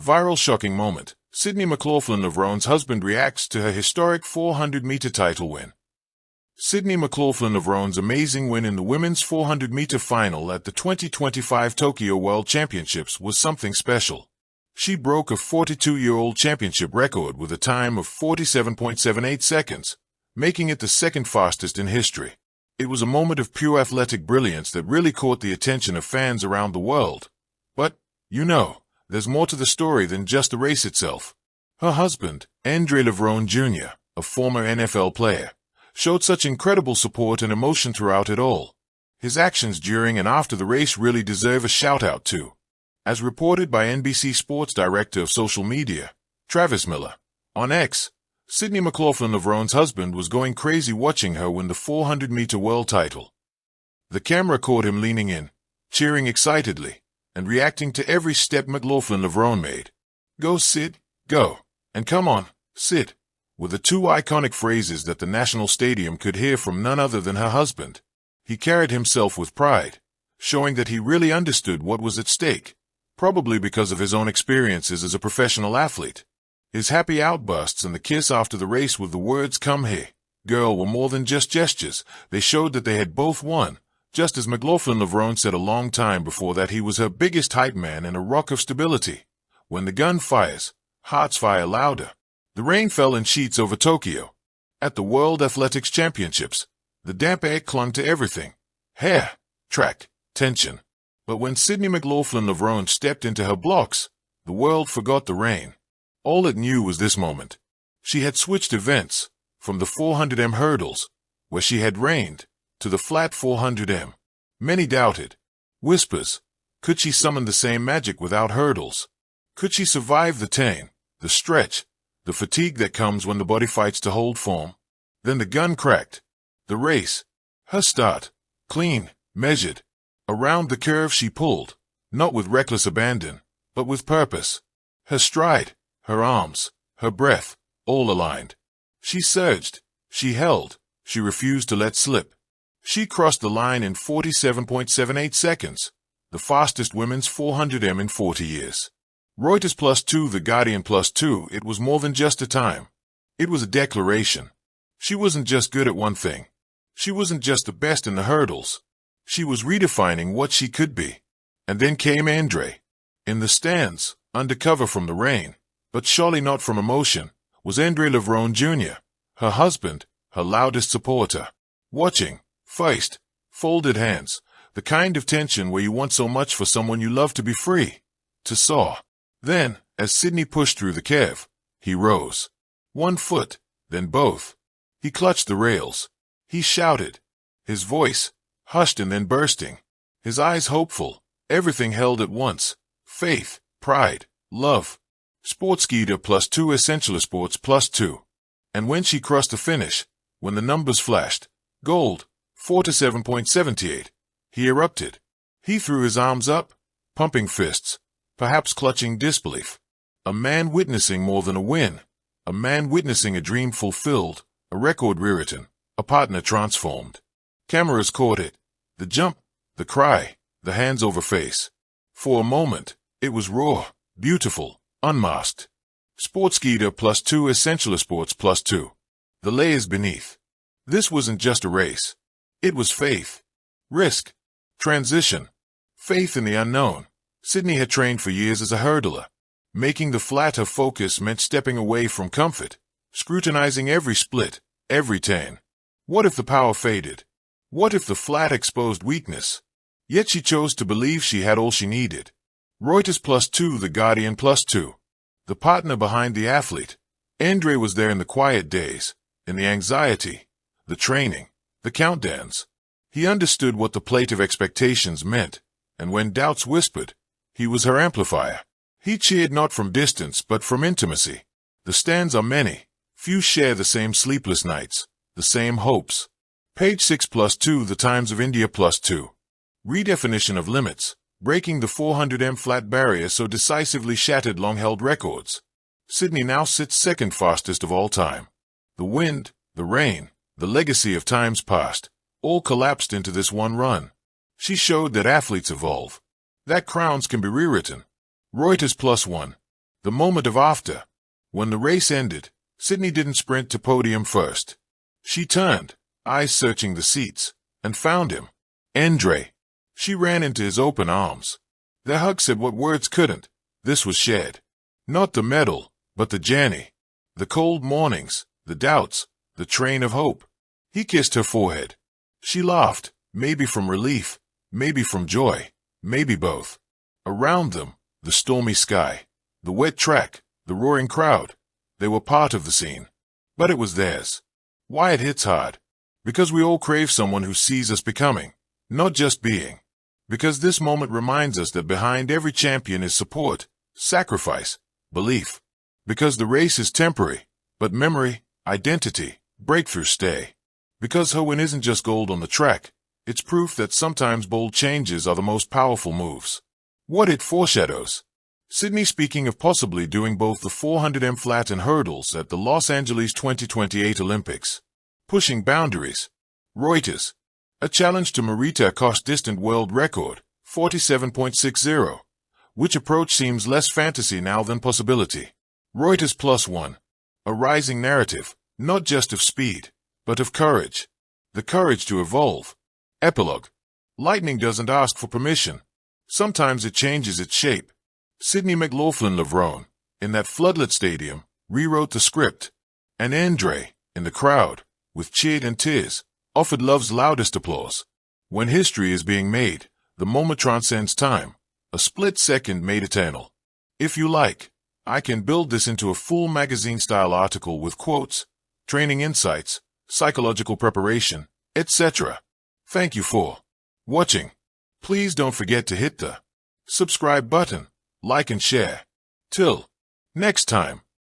Viral shocking moment. Sydney McLaughlin Levrone's husband reacts to her historic 400-meter title win. Sydney McLaughlin Levrone's amazing win in the women's 400-meter final at the 2025 Tokyo World Championships was something special. She broke a 42-year-old championship record with a time of 47.78 seconds, making it the second fastest in history. It was a moment of pure athletic brilliance that really caught the attention of fans around the world. But, there's more to the story than just the race itself. Her husband, Andre Levrone Jr., a former NFL player, showed such incredible support and emotion throughout it all. His actions during and after the race really deserve a shout-out too. As reported by NBC Sports Director of Social Media, Travis Miller, on X, Sydney McLaughlin Levrone's husband was going crazy watching her win the 400-meter world title. The camera caught him leaning in, cheering excitedly, and reacting to every step McLaughlin Levrone made. "Go, Sid, go, and come on, Sid," were the two iconic phrases that the National Stadium could hear from none other than her husband. He carried himself with pride, showing that he really understood what was at stake, probably because of his own experiences as a professional athlete. His happy outbursts and the kiss after the race with the words "Come here, girl" were more than just gestures. They showed that they had both won, just as McLaughlin Levrone said a long time before that he was her biggest hype man and a rock of stability. When the gun fires, hearts fire louder. The rain fell in sheets over Tokyo. At the World Athletics Championships, the damp air clung to everything: hair, track, tension. But when Sydney McLaughlin Levrone stepped into her blocks, the world forgot the rain. All it knew was this moment. She had switched events, from the 400m hurdles, where she had reigned, to the flat 400m. Many doubted. Whispers. Could she summon the same magic without hurdles? Could she survive the pain, the stretch, the fatigue that comes when the body fights to hold form? Then the gun cracked. The race. Her start. Clean, measured. Around the curve she pulled, not with reckless abandon, but with purpose. Her stride, her arms, her breath, all aligned. She surged, she held, she refused to let slip. She crossed the line in 47.78 seconds, the fastest women's 400m in 40 years. Reuters +2, The Guardian +2, it was more than just a time. It was a declaration. She wasn't just good at one thing. She wasn't just the best in the hurdles. She was redefining what she could be. And then came Andre. In the stands, under cover from the rain, but surely not from emotion, was Andre Levrone Jr., her husband, her loudest supporter. Watching, faced, folded hands, the kind of tension where you want so much for someone you love to be free, to soar. Then, as Sydney pushed through the curve, he rose. One foot, then both. He clutched the rails. He shouted. His voice, hushed and then bursting. His eyes hopeful, everything held at once. Faith, pride, love. Sportskeeda +2, Essential Sports +2. And when she crossed the finish, when the numbers flashed, gold, 47.78, he erupted. He threw his arms up, pumping fists, perhaps clutching disbelief. A man witnessing more than a win. A man witnessing a dream fulfilled, a record rewritten, a partner transformed. Cameras caught it. The jump, the cry, the hands over face. For a moment, it was raw, beautiful, unmasked. Sportskeeda +2, Essential Sports +2. The layers beneath. This wasn't just a race. It was faith. Risk. Transition. Faith in the unknown. Sydney had trained for years as a hurdler. Making the flat her focus meant stepping away from comfort, scrutinizing every split, every turn. What if the power faded? What if the flat exposed weakness? Yet she chose to believe she had all she needed. Reuters +2, The Guardian +2. The partner behind the athlete. Andre was there in the quiet days, in the anxiety, the training, the countdowns. He understood what the plate of expectations meant, and when doubts whispered, he was her amplifier. He cheered not from distance but from intimacy. The stands are many. Few share the same sleepless nights, the same hopes. Page 6 +2, The Times of India +2. Redefinition of limits. Breaking the 400m flat barrier so decisively shattered long-held records. Sydney now sits second fastest of all time. The wind, the rain, the legacy of times past, all collapsed into this one run. She showed that athletes evolve, that crowns can be rewritten. Reuters +1. The moment of after. When the race ended, Sydney didn't sprint to podium first. She turned, eyes searching the seats, and found him. Andre. She ran into his open arms. Their hug said what words couldn't. This was shared. Not the medal, but the journey. The cold mornings, the doubts, the train of hope. He kissed her forehead. She laughed, maybe from relief, maybe from joy, maybe both. Around them, the stormy sky, the wet track, the roaring crowd. They were part of the scene. But it was theirs. Why it hits hard? Because we all crave someone who sees us becoming, not just being. Because this moment reminds us that behind every champion is support, sacrifice, belief. Because the race is temporary, but memory, identity, breakthrough stay. Because her win isn't just gold on the track, it's proof that sometimes bold changes are the most powerful moves. What it foreshadows. Sydney speaking of possibly doing both the 400m flat and hurdles at the Los Angeles 2028 Olympics. Pushing boundaries. Reuters. A challenge to Marita cost distant world record, 47.60, which approach seems less fantasy now than possibility. Reuters +1. A rising narrative, not just of speed, but of courage. The courage to evolve. Epilogue. Lightning doesn't ask for permission. Sometimes it changes its shape. Sydney McLaughlin Levrone, in that floodlit stadium, rewrote the script. And Andre, in the crowd, with cheered and tears, offered love's loudest applause. When history is being made, the moment transcends time, a split second made eternal. If you like, I can build this into a full magazine-style article with quotes, training insights, psychological preparation, etc. Thank you for watching. Please don't forget to hit the subscribe button, like and share. Till next time.